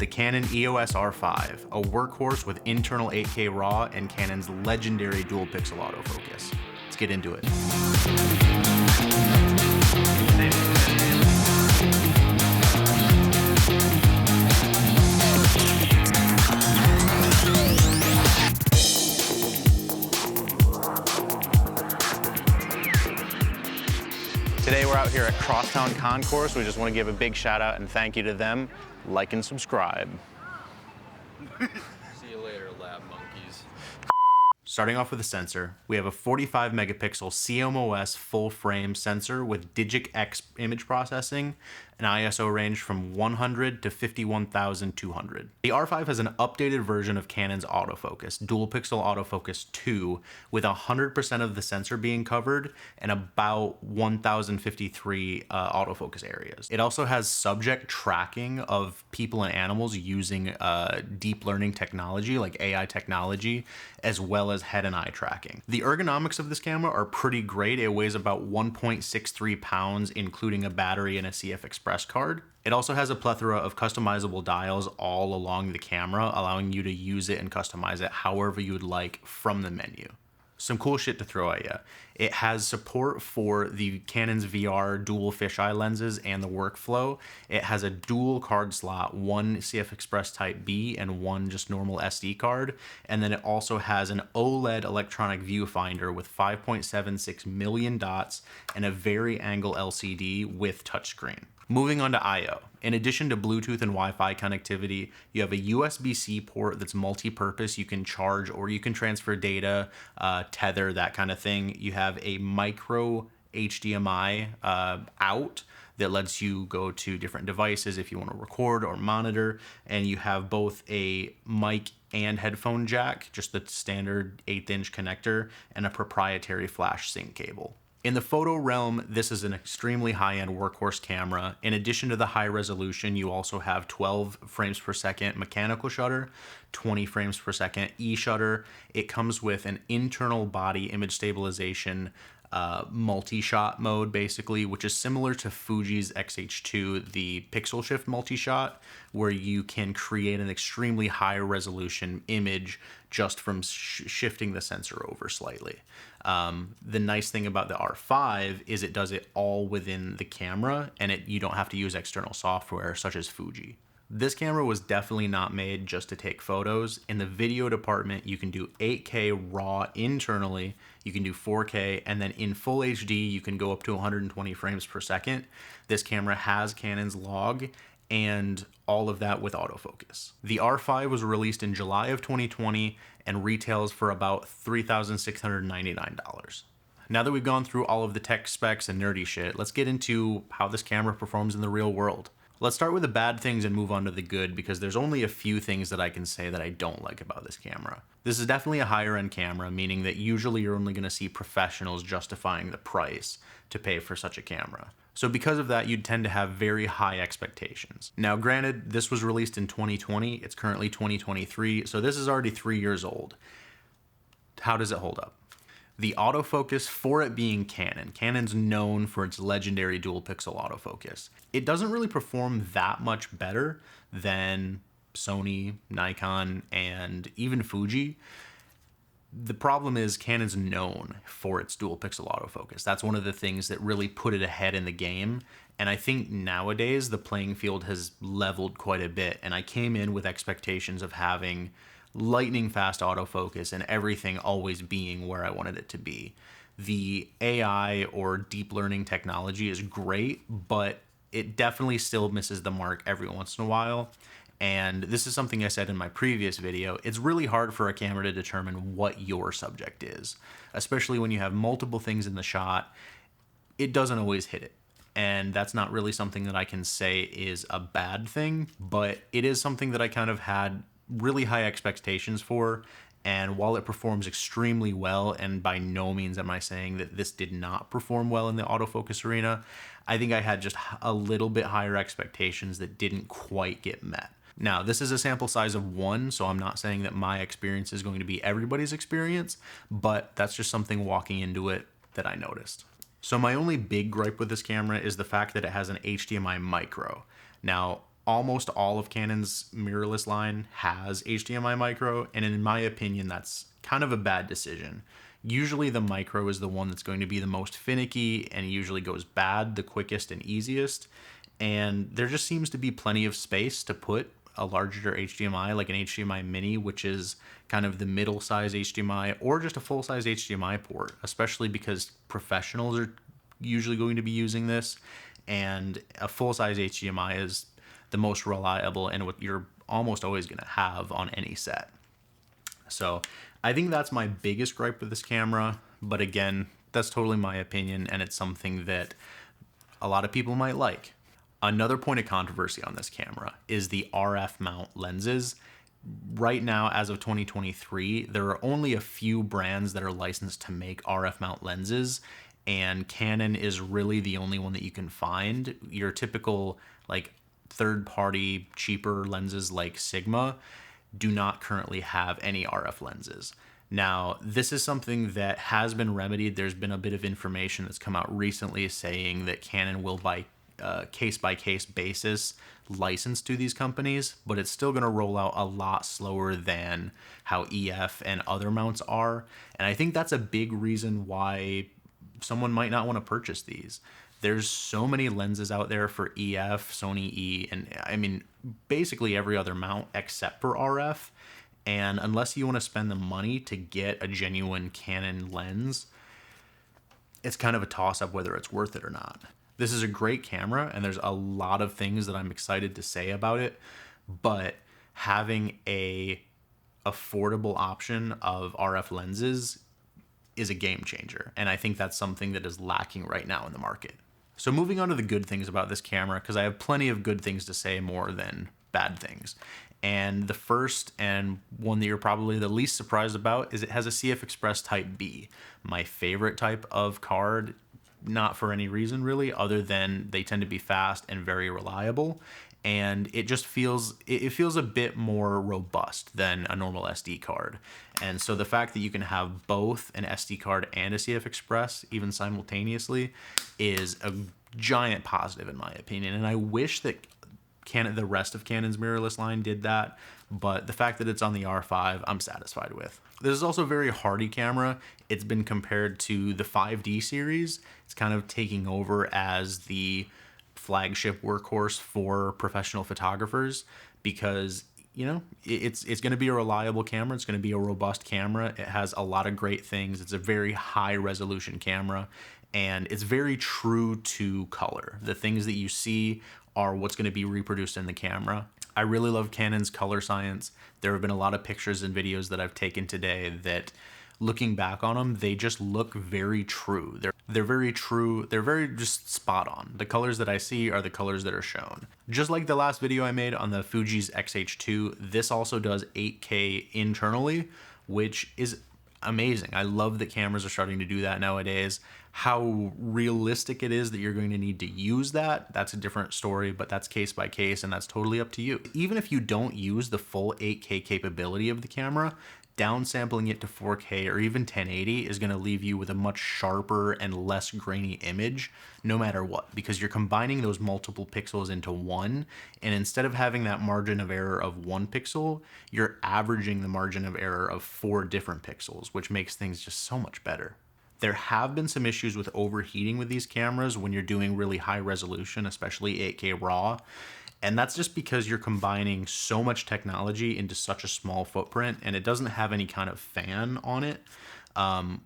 the Canon EOS R5, a workhorse with internal 8K RAW and Canon's legendary dual pixel autofocus. Let's get into it. Today we're out here at Crosstown Concourse. We just want to give a big shout out and thank you to them. Like and subscribe. See you later, lab monkeys. Starting off with the sensor, we have a 45 megapixel CMOS full frame sensor with Digic X image processing, an ISO range from 100 to 51,200. The R5 has an updated version of Canon's autofocus, dual pixel autofocus 2, with 100% of the sensor being covered and about 1,053 autofocus areas. It also has subject tracking of people and animals using deep learning technology like AI technology, as well as head and eye tracking. The ergonomics of this camera are pretty great. It weighs about 1.63 pounds, including a battery and a CF Express card. It also has a plethora of customizable dials all along the camera, allowing you to use it and customize it however you would like from the menu. Some cool shit to throw at you. It has support for the Canon's VR dual fisheye lenses and the workflow. It has a dual card slot, one CF Express Type B and one just normal SD card. And then it also has an OLED electronic viewfinder with 5.76 million dots and a vari-angle LCD with touchscreen. Moving on to I/O. In addition to Bluetooth and Wi-Fi connectivity, you have a USB-C port that's multi-purpose. You can charge or you can transfer data, tether, that kind of thing. You have a micro HDMI out that lets you go to different devices if you want to record or monitor. And you have both a mic and headphone jack, just the standard 1/8" connector, and a proprietary flash sync cable. In the photo realm, this is an extremely high-end workhorse camera. In addition to the high resolution, you also have 12 frames per second mechanical shutter, 20 frames per second e-shutter. It comes with an internal body image stabilization multi-shot mode, basically, which is similar to Fuji's X-H2, the pixel shift multi-shot, where you can create an extremely high resolution image just from shifting the sensor over slightly. The nice thing about the R5 is it does it all within the camera, and you don't have to use external software such as Fuji. This camera was definitely not made just to take photos. In the video department, you can do 8K RAW internally, you can do 4K, and then in full HD, you can go up to 120 frames per second. This camera has Canon's log and all of that with autofocus. The R5 was released in July of 2020 and retails for about $3,699. Now that we've gone through all of the tech specs and nerdy shit, let's get into how this camera performs in the real world. Let's start with the bad things and move on to the good, because there's only a few things that I can say that I don't like about this camera. This is definitely a higher end camera, meaning that usually you're only going to see professionals justifying the price to pay for such a camera. So because of that, you'd tend to have very high expectations. Now, granted, this was released in 2020. It's currently 2023, so this is already 3 years old. How does it hold up? The autofocus, for it being Canon, Canon's known for its legendary dual pixel autofocus. It doesn't really perform that much better than Sony, Nikon, and even Fuji. The problem is Canon's known for its dual pixel autofocus. That's one of the things that really put it ahead in the game. And I think nowadays the playing field has leveled quite a bit. And I came in with expectations of having lightning fast autofocus and everything always being where I wanted it to be. The AI or deep learning technology is great, but it definitely still misses the mark every once in a while. And this is something I said in my previous video. It's really hard for a camera to determine what your subject is, especially when you have multiple things in the shot. It doesn't always hit it. And that's not really something that I can say is a bad thing, but it is something that I kind of had really high expectations for. And while it performs extremely well, and by no means am I saying that this did not perform well in the autofocus arena, I think I had just a little bit higher expectations that didn't quite get met. Now, this is a sample size of 1, so I'm not saying that my experience is going to be everybody's experience, but that's just something walking into it that I noticed. So my only big gripe with this camera is the fact that it has an HDMI micro. Now, almost all of Canon's mirrorless line has HDMI micro, and in my opinion, that's kind of a bad decision. Usually the micro is the one that's going to be the most finicky and usually goes bad the quickest and easiest. And there just seems to be plenty of space to put a larger HDMI, like an HDMI mini, which is kind of the middle size HDMI, or just a full size HDMI port, especially because professionals are usually going to be using this. And a full size HDMI is the most reliable and what you're almost always going to have on any set. So I think that's my biggest gripe with this camera. But again, that's totally my opinion, and it's something that a lot of people might like. Another point of controversy on this camera is the RF mount lenses. Right now, as of 2023, there are only a few brands that are licensed to make RF mount lenses, and Canon is really the only one that you can find. Your typical like third-party cheaper lenses like Sigma do not currently have any RF lenses. Now, this is something that has been remedied. There's been a bit of information that's come out recently saying that Canon will, by case-by-case basis, license to these companies, but it's still going to roll out a lot slower than how EF and other mounts are. And I think that's a big reason why someone might not want to purchase these. There's so many lenses out there for EF, Sony E, and I mean, basically every other mount except for RF. And unless you want to spend the money to get a genuine Canon lens, it's kind of a toss-up whether it's worth it or not. This is a great camera, and there's a lot of things that I'm excited to say about it, but having a affordable option of RF lenses is a game changer, and I think that's something that is lacking right now in the market. So moving on to the good things about this camera, because I have plenty of good things to say more than bad things. And the first and one that you're probably the least surprised about is it has a CF Express Type B, my favorite type of card, not for any reason really, other than they tend to be fast and very reliable. And it just feels a bit more robust than a normal SD card. And so the fact that you can have both an SD card and a CF Express even simultaneously is a giant positive in my opinion. And I wish that the rest of Canon's mirrorless line did that, but the fact that it's on the R5, I'm satisfied with. This is also a very hardy camera. It's been compared to the 5D series. It's kind of taking over as the flagship workhorse for professional photographers because, you know, it's going to be a reliable camera. It's going to be a robust camera. It has a lot of great things. It's a very high resolution camera, and it's very true to color. The things that you see are what's going to be reproduced in the camera. I really love Canon's color science. There have been a lot of pictures and videos that I've taken today that, looking back on them, they just look very true. They're very true. They're very just spot on. The colors that I see are the colors that are shown. Just like the last video I made on the Fuji's X-H2, this also does 8K internally, which is amazing. I love that cameras are starting to do that nowadays. How realistic it is that you're going to need to use that, that's a different story, but that's case by case, and that's totally up to you. Even if you don't use the full 8K capability of the camera, downsampling it to 4K or even 1080 is going to leave you with a much sharper and less grainy image no matter what, because you're combining those multiple pixels into one, and instead of having that margin of error of 1 pixel, you're averaging the margin of error of 4 different pixels, which makes things just so much better. There have been some issues with overheating with these cameras when you're doing really high resolution, especially 8K RAW. And that's just because you're combining so much technology into such a small footprint, and it doesn't have any kind of fan on it,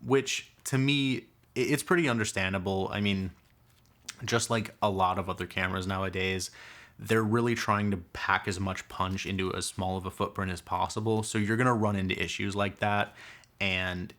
which to me, it's pretty understandable. I mean, just like a lot of other cameras nowadays, they're really trying to pack as much punch into as small of a footprint as possible. So you're going to run into issues like that. And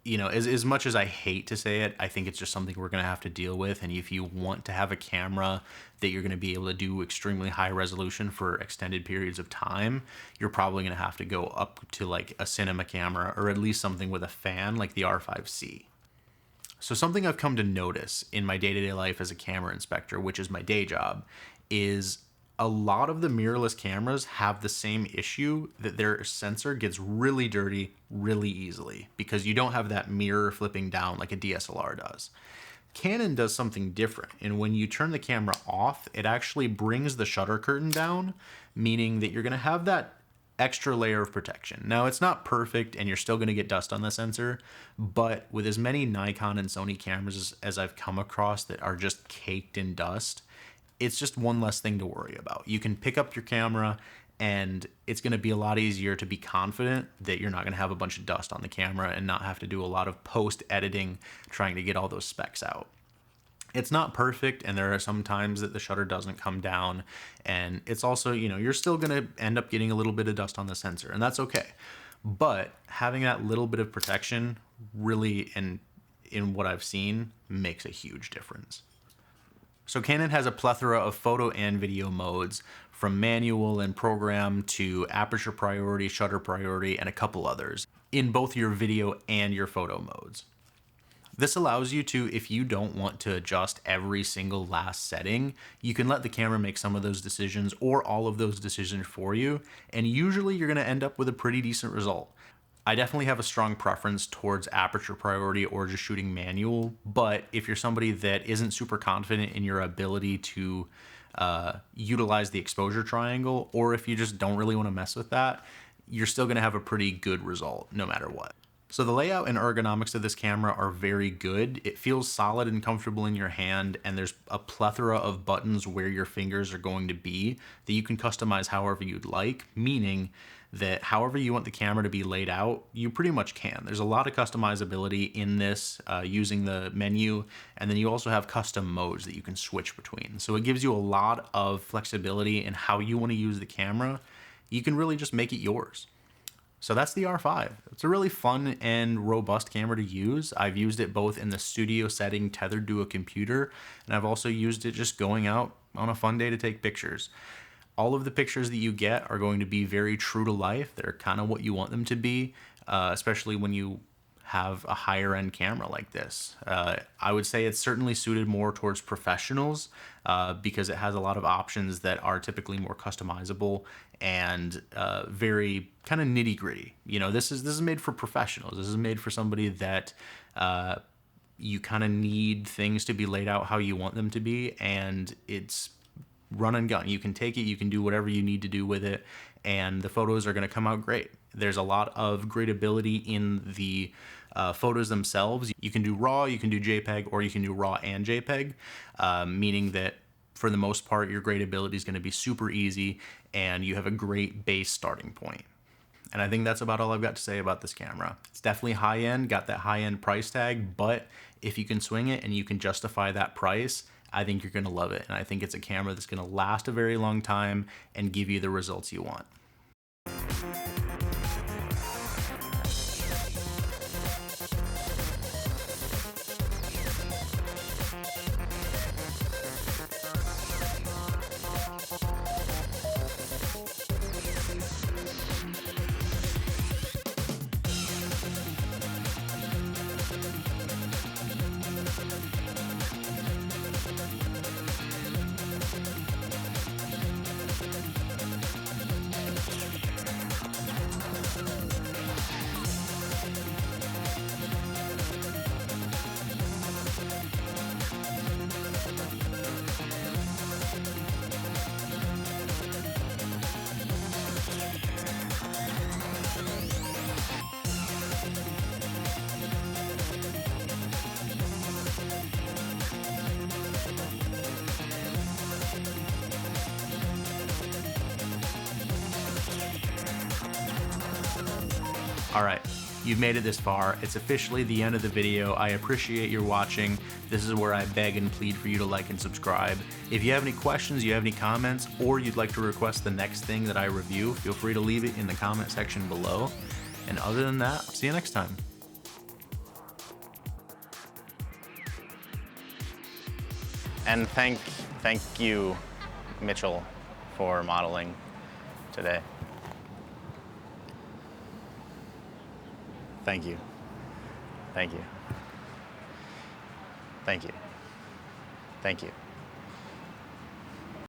you know, as much as I hate to say it, I think it's just something we're going to have to deal with. And if you want to have a camera that you're going to be able to do extremely high resolution for extended periods of time, you're probably going to have to go up to like a cinema camera, or at least something with a fan like the R5C. So something I've come to notice in my day-to-day life as a camera inspector, which is my day job, is a lot of the mirrorless cameras have the same issue, that their sensor gets really dirty really easily because you don't have that mirror flipping down like a DSLR does. Canon does something different, and when you turn the camera off, it actually brings the shutter curtain down, meaning that you're going to have that extra layer of protection. Now, it's not perfect, and you're still going to get dust on the sensor, but with as many Nikon and Sony cameras as I've come across that are just caked in dust, it's just one less thing to worry about. You can pick up your camera, and it's going to be a lot easier to be confident that you're not going to have a bunch of dust on the camera and not have to do a lot of post editing trying to get all those specs out. It's not perfect, and there are some times that the shutter doesn't come down, and it's also, you're still going to end up getting a little bit of dust on the sensor, and that's okay. But having that little bit of protection really, in what I've seen, makes a huge difference. So Canon has a plethora of photo and video modes, from manual and program to aperture priority, shutter priority, and a couple others, in both your video and your photo modes. This allows you to, if you don't want to adjust every single last setting, you can let the camera make some of those decisions or all of those decisions for you, and usually you're going to end up with a pretty decent result. I definitely have a strong preference towards aperture priority or just shooting manual, but if you're somebody that isn't super confident in your ability to utilize the exposure triangle, or if you just don't really want to mess with that, you're still going to have a pretty good result no matter what. So the layout and ergonomics of this camera are very good. It feels solid and comfortable in your hand, and there's a plethora of buttons where your fingers are going to be that you can customize however you'd like, meaning that however you want the camera to be laid out, you pretty much can. There's a lot of customizability in this using the menu, and then you also have custom modes that you can switch between. So it gives you a lot of flexibility in how you want to use the camera. You can really just make it yours. So that's the R5. It's a really fun and robust camera to use. I've used it both in the studio setting tethered to a computer, and I've also used it just going out on a fun day to take pictures. All of the pictures that you get are going to be very true to life. They're kind of what you want them to be, especially when you have a higher end camera like this. I would say it's certainly suited more towards professionals because it has a lot of options that are typically more customizable and very kind of nitty gritty. This is made for professionals. This is made for somebody that you kind of need things to be laid out how you want them to be, and it's run and gun. You can take it, you can do whatever you need to do with it, and the photos are going to come out great. There's a lot of great ability in the photos themselves. You can do RAW, you can do JPEG, or you can do RAW and JPEG, meaning that for the most part, your gradability is going to be super easy, and you have a great base starting point. And I think that's about all I've got to say about this camera. It's definitely high-end, got that high-end price tag, but if you can swing it and you can justify that price, I think you're going to love it. And I think it's a camera that's going to last a very long time and give you the results you want. All right, you've made it this far. It's officially the end of the video. I appreciate your watching. This is where I beg and plead for you to like and subscribe. If you have any questions, you have any comments, or you'd like to request the next thing that I review, feel free to leave it in the comment section below. And other than that, see you next time. And thank you, Mitchell, for modeling today. Thank you. Thank you. Thank you. Thank you.